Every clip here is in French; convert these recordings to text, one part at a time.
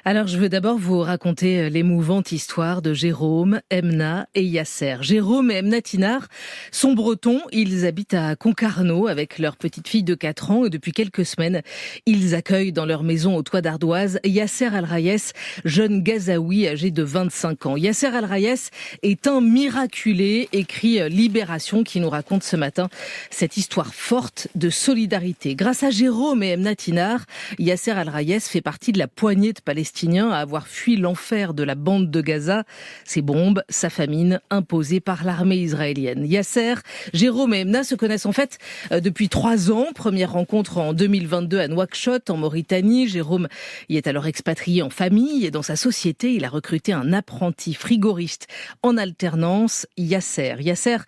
Alors, je veux d'abord vous raconter l'émouvante histoire de Jérôme, Emna et Yasser. Jérôme et Emna Tinar sont bretons. Ils habitent à Concarneau avec leur petite fille de 4 ans et depuis quelques semaines, ils accueillent dans leur maison au toit d'ardoise Yasser Al-Rayess, jeune Gazaoui âgé de 25 ans. Yasser Al-Rayess est un miraculé, écrit Libération, qui nous raconte ce matin cette histoire forte de solidarité. Grâce à Jérôme et Emna Tinar, Yasser Al-Rayess fait partie de la poignée de Palestiniens à avoir fui l'enfer de la bande de Gaza, ses bombes, sa famine imposée par l'armée israélienne. Yasser, Jérôme et Emna se connaissent en fait depuis 3 ans. Première rencontre en 2022 à Nouakchott, en Mauritanie. Jérôme y est alors expatrié en famille et dans sa société, il a recruté un apprenti frigoriste en alternance, Yasser. Yasser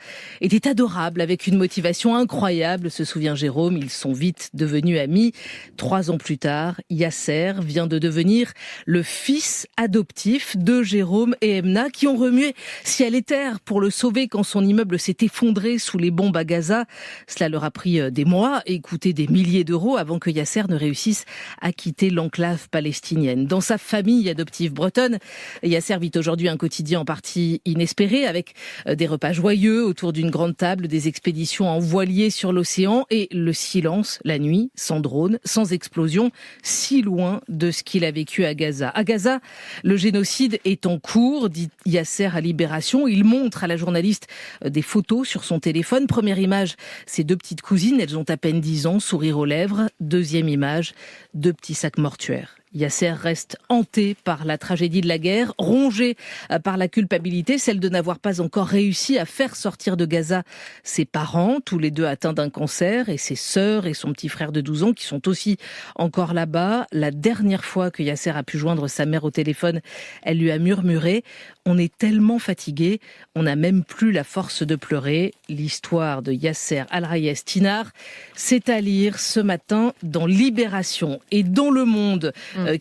était adorable avec une motivation incroyable, se souvient Jérôme. Ils sont vite devenus amis. 3 ans plus tard, Yasser vient de devenir le fils adoptif de Jérôme et Emna qui ont remué ciel et terre pour le sauver quand son immeuble s'est effondré sous les bombes à Gaza. Cela leur a pris des mois et coûté des milliers d'euros avant que Yasser ne réussisse à quitter l'enclave palestinienne. Dans sa famille adoptive bretonne, Yasser vit aujourd'hui un quotidien en partie inespéré avec des repas joyeux autour d'une grande table, des expéditions en voilier sur l'océan et le silence la nuit, sans drone, sans explosion, si loin de ce qu'il a vécu à Gaza. À Gaza, le génocide est en cours, dit Yasser à Libération. Il montre à la journaliste des photos sur son téléphone. Première image, ses 2 petites cousines, elles ont à peine 10 ans, sourire aux lèvres. Deuxième image, 2 petits sacs mortuaires. Yasser reste hanté par la tragédie de la guerre, rongé par la culpabilité, celle de n'avoir pas encore réussi à faire sortir de Gaza ses parents, tous les 2 atteints d'un cancer, et ses sœurs et son petit frère de 12 ans qui sont aussi encore là-bas. La dernière fois que Yasser a pu joindre sa mère au téléphone, elle lui a murmuré « On est tellement fatigué, on n'a même plus la force de pleurer ». L'histoire de Yasser Al-Rayess Tinar, c'est à lire ce matin dans Libération et dans Le Monde.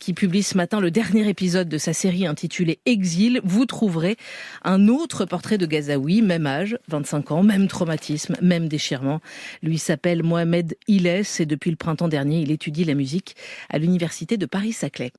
Qui publie ce matin le dernier épisode de sa série intitulée Exil. Vous trouverez un autre portrait de Gazaoui, même âge, 25 ans, même traumatisme, même déchirement. Lui s'appelle Mohamed Ilès et depuis le printemps dernier, il étudie la musique à l'université de Paris-Saclay.